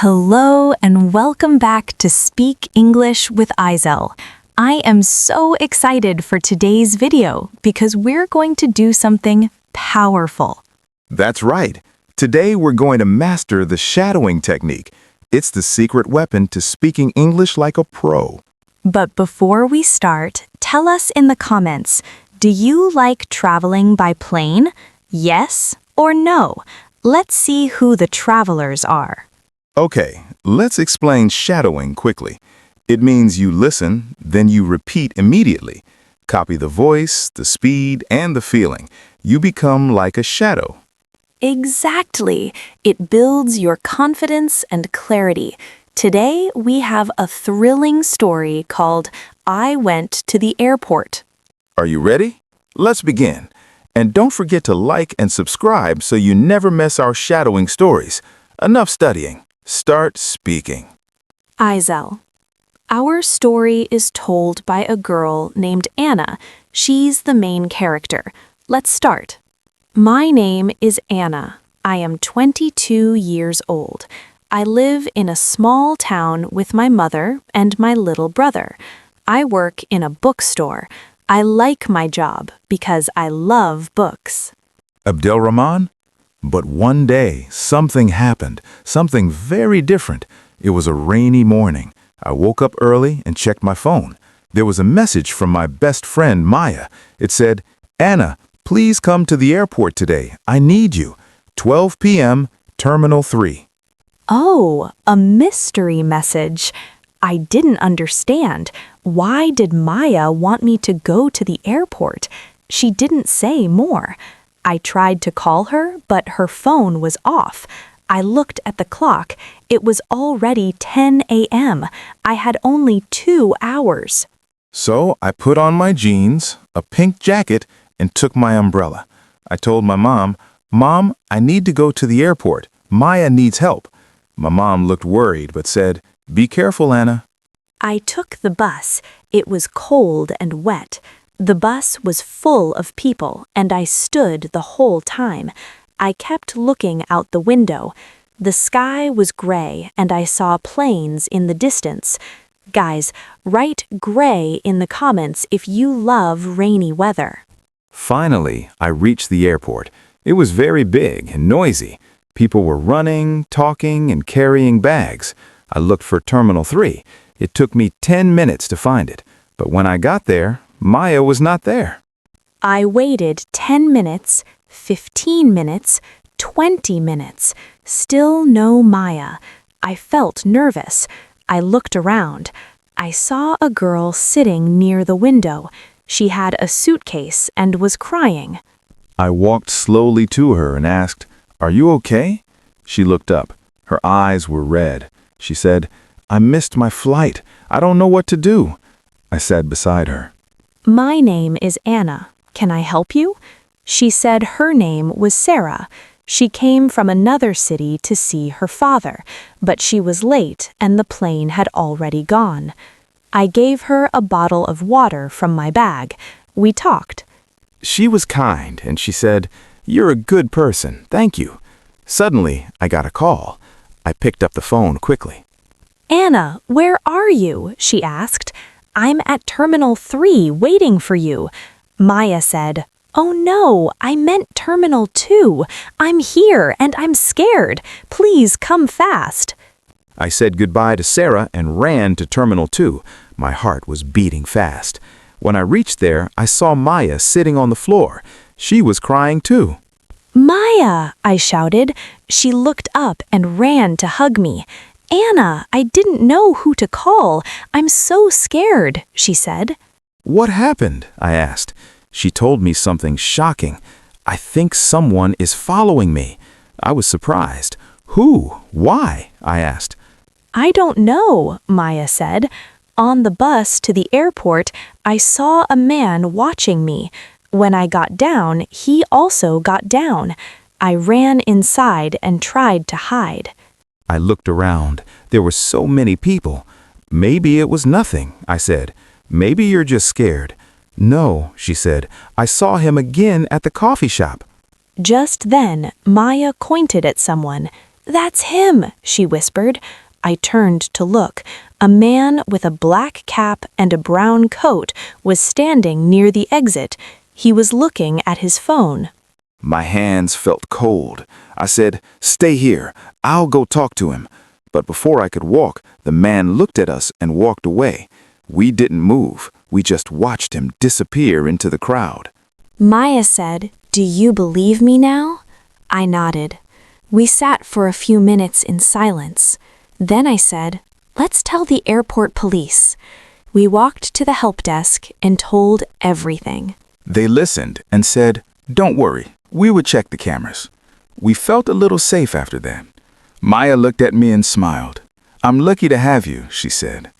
Hello and welcome back to Speak English with Aisell. I am so excited for today's video because we're going to do something powerful. That's right. Today we're going to master the shadowing technique. It's the secret weapon to speaking English like a pro. But before we start, tell us in the comments, do you like traveling by plane? Yes or no? Let's see who the travelers are. Okay, let's explain shadowing quickly. It means you listen, then you repeat immediately. Copy the voice, the speed, and the feeling. You become like a shadow. Exactly. It builds your confidence and clarity. Today, we have a thrilling story called I Went to the Airport. Are you ready? Let's begin. And don't forget to like and subscribe so you never miss our shadowing stories. Enough studying. Start speaking. Aisell. Our story is told by a girl named Anna. She's the main character. Let's start. My name is Anna. I am 22 years old. I live in a small town with my mother and my little brother. I work in a bookstore. I like my job because I love books. Abdelrahman? But one day, something happened, something very different. It was a rainy morning. I woke up early and checked my phone. There was a message from my best friend, Maya. It said, "Anna, please come to the airport today. I need you. 12 p.m., Terminal 3. Oh, a mystery message. I didn't understand. Why did Maya want me to go to the airport? She didn't say more. I tried to call her, but her phone was off. I looked at the clock. It was already 10 a.m. I had only 2 hours. So I put on my jeans, a pink jacket, and took my umbrella. I told my mom, "Mom, I need to go to the airport. Maya needs help." My mom looked worried but said, "Be careful, Anna." I took the bus. It was cold and wet. The bus was full of people, and I stood the whole time. I kept looking out the window. The sky was gray, and I saw planes in the distance. Guys, write gray in the comments if you love rainy weather. Finally, I reached the airport. It was very big and noisy. People were running, talking, and carrying bags. I looked for Terminal 3. It took me 10 minutes to find it. But when I got there, Maya was not there. I waited 10 minutes, 15 minutes, 20 minutes. Still no Maya. I felt nervous. I looked around. I saw a girl sitting near the window. She had a suitcase and was crying. I walked slowly to her and asked, "Are you okay?" She looked up. Her eyes were red. She said, "I missed my flight. I don't know what to do." I sat beside her. My name is Anna. Can I help you? She said her name was Sarah. She came from another city to see her father, but she was late and the plane had already gone. I gave her a bottle of water from my bag. We talked. She was kind and she said, "You're a good person. Thank you." Suddenly, I got a call. I picked up the phone quickly. Anna, where are you? She asked. I'm at Terminal 3 waiting for you. Maya said, "Oh no, I meant Terminal 2. I'm here and I'm scared. Please come fast." I said goodbye to Sarah and ran to Terminal 2. My heart was beating fast. When I reached there, I saw Maya sitting on the floor. She was crying too. Maya, I shouted. She looked up and ran to hug me. Anna, I didn't know who to call. I'm so scared, she said. "What happened?" I asked. She told me something shocking. "I think someone is following me." I was surprised. "Who? Why?" I asked. I don't know, Maya said. On the bus to the airport, I saw a man watching me. When I got down, he also got down. I ran inside and tried to hide. I looked around. There were so many people. "Maybe it was nothing," I said. "Maybe you're just scared." "No," she said. "I saw him again at the coffee shop." Just then, Maya pointed at someone. That's him, she whispered. I turned to look. A man with a black cap and a brown coat was standing near the exit. He was looking at his phone. My hands felt cold. I said, "Stay here. I'll go talk to him." But before I could walk, the man looked at us and walked away. We didn't move. We just watched him disappear into the crowd. Maya said, "Do you believe me now?" I nodded. We sat for a few minutes in silence. Then I said, "Let's tell the airport police." We walked to the help desk and told everything. They listened and said, "Don't worry. We would check the cameras." We felt a little safe after that. Maya looked at me and smiled. "I'm lucky to have you," she said.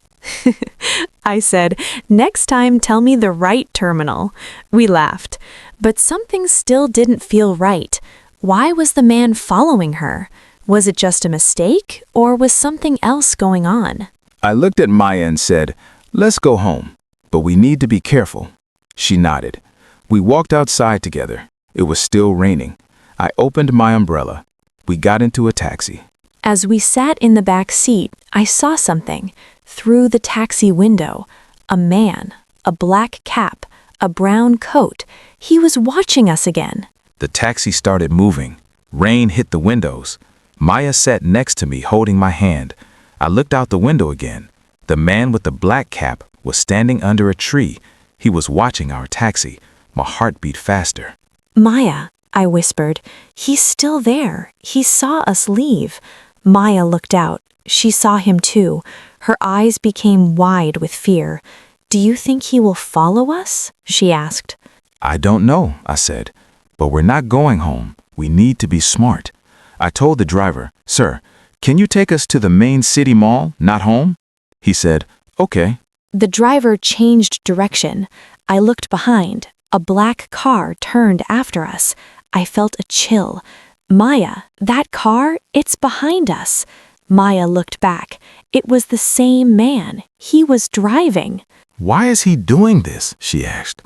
I said, "Next time tell me the right terminal." We laughed. But something still didn't feel right. Why was the man following her? Was it just a mistake, or was something else going on? I looked at Maya and said, "Let's go home, but we need to be careful." She nodded. We walked outside together. It was still raining. I opened my umbrella. We got into a taxi. As we sat in the back seat, I saw something. Through the taxi window, a man, a black cap, a brown coat. He was watching us again. The taxi started moving. Rain hit the windows. Maya sat next to me holding my hand. I looked out the window again. The man with the black cap was standing under a tree. He was watching our taxi. My heart beat faster. "Maya," I whispered, "he's still there. He saw us leave." Maya looked out. She saw him too. Her eyes became wide with fear. "Do you think he will follow us?" she asked. "I don't know," I said, "but we're not going home. We need to be smart." I told the driver, "Sir, can you take us to the main city mall, not home?" He said, "Okay." The driver changed direction. I looked behind. A black car turned after us. I felt a chill. "Maya, that car, it's behind us." Maya looked back. It was the same man. He was driving. "Why is he doing this?" she asked.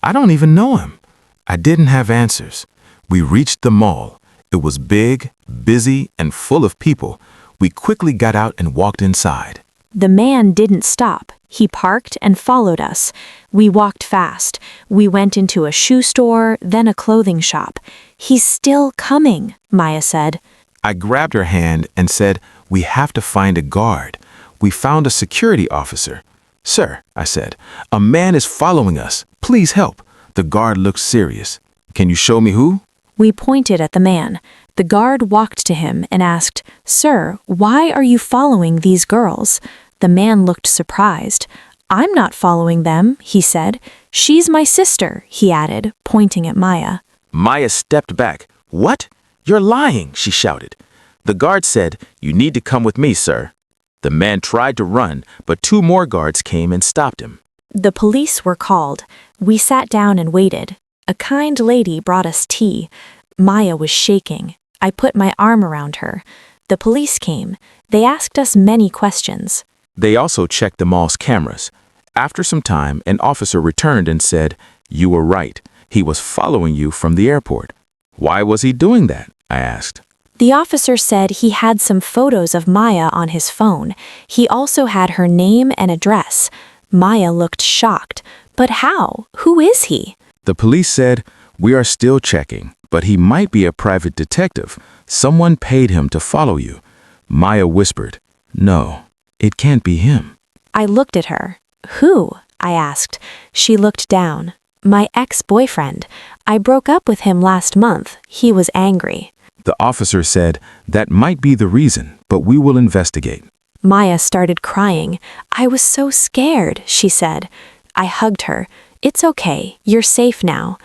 "I don't even know him." I didn't have answers. We reached the mall. It was big, busy, and full of people. We quickly got out and walked inside. The man didn't stop. He parked and followed us. We walked fast. We went into a shoe store, then a clothing shop. "He's still coming," Maya said. I grabbed her hand and said, "We have to find a guard." We found a security officer. "Sir," I said, "a man is following us. Please help." The guard looked serious. "Can you show me who?" We pointed at the man. The guard walked to him and asked, "Sir, why are you following these girls?" The man looked surprised. "I'm not following them," he said. "She's my sister," he added, pointing at Maya. Maya stepped back. "What? You're lying," she shouted. The guard said, "You need to come with me, sir." The man tried to run, but 2 more guards came and stopped him. The police were called. We sat down and waited. A kind lady brought us tea. Maya was shaking. I put my arm around her. The police came. They asked us many questions. They also checked the mall's cameras. After some time, an officer returned and said, "You were right. He was following you from the airport." "Why was he doing that?" I asked. The officer said he had some photos of Maya on his phone. He also had her name and address. Maya looked shocked. "But how? Who is he?" The police said, "We are still checking, but he might be a private detective. Someone paid him to follow you." Maya whispered, "No, it can't be him." I looked at her. "Who?" I asked. She looked down. "My ex-boyfriend. I broke up with him last month. He was angry." The officer said, "That might be the reason, but we will investigate." Maya started crying. "I was so scared," she said. I hugged her. "It's okay. You're safe now."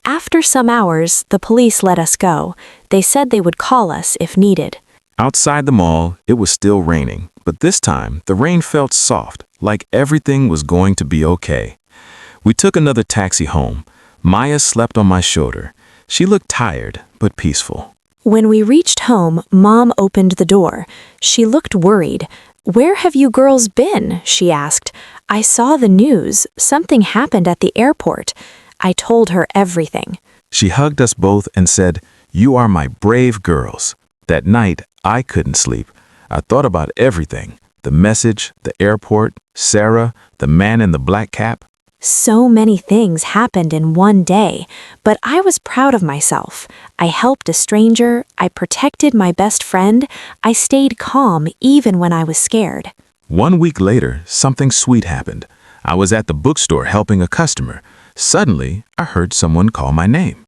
After some hours, the police let us go. They said they would call us if needed. Outside the mall, it was still raining, but this time the rain felt soft, like everything was going to be okay. We took another taxi home. Maya slept on my shoulder. She looked tired, but peaceful. When we reached home, Mom opened the door. She looked worried. "Where have you girls been?" she asked. "I saw the news. Something happened at the airport." I told her everything. She hugged us both and said, "You are my brave girls." That night, I couldn't sleep. I thought about everything. The message, the airport, Sarah, the man in the black cap. So many things happened in one day, but I was proud of myself. I helped a stranger, I protected my best friend, I stayed calm even when I was scared. 1 week later, something sweet happened. I was at the bookstore helping a customer. Suddenly, I heard someone call my name.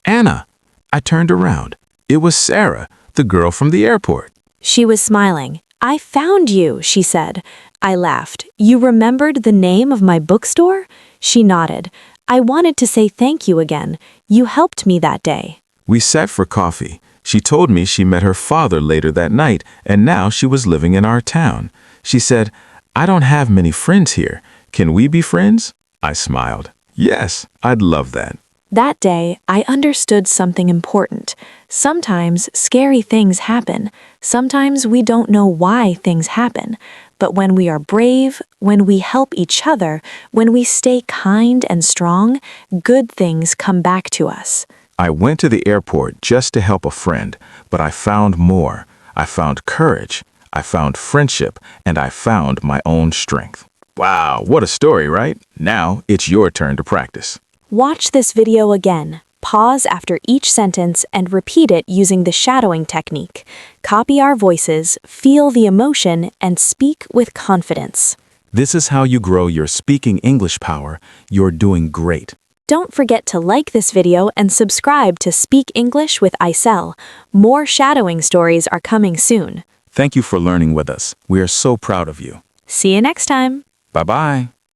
Anna. I turned around. It was Sarah, the girl from the airport. She was smiling. I found you, she said. I laughed. You remembered the name of my bookstore? She nodded. I wanted to say thank you again. You helped me that day. We sat for coffee. She told me she met her father later that night, and now she was living in our town. She said, I don't have many friends here. Can we be friends? I smiled. Yes, I'd love that. That day, I understood something important. Sometimes scary things happen. Sometimes we don't know why things happen. But when we are brave, when we help each other, when we stay kind and strong, good things come back to us. I went to the airport just to help a friend, but I found more. I found courage, I found friendship, and I found my own strength. Wow, what a story, right? Now it's your turn to practice. Watch this video again. Pause after each sentence and repeat it using the shadowing technique. Copy our voices, feel the emotion, and speak with confidence. This is how you grow your speaking English power. You're doing great. Don't forget to like this video and subscribe to Speak English with Aisell. More shadowing stories are coming soon. Thank you for learning with us. We are so proud of you. See you next time. Bye-bye.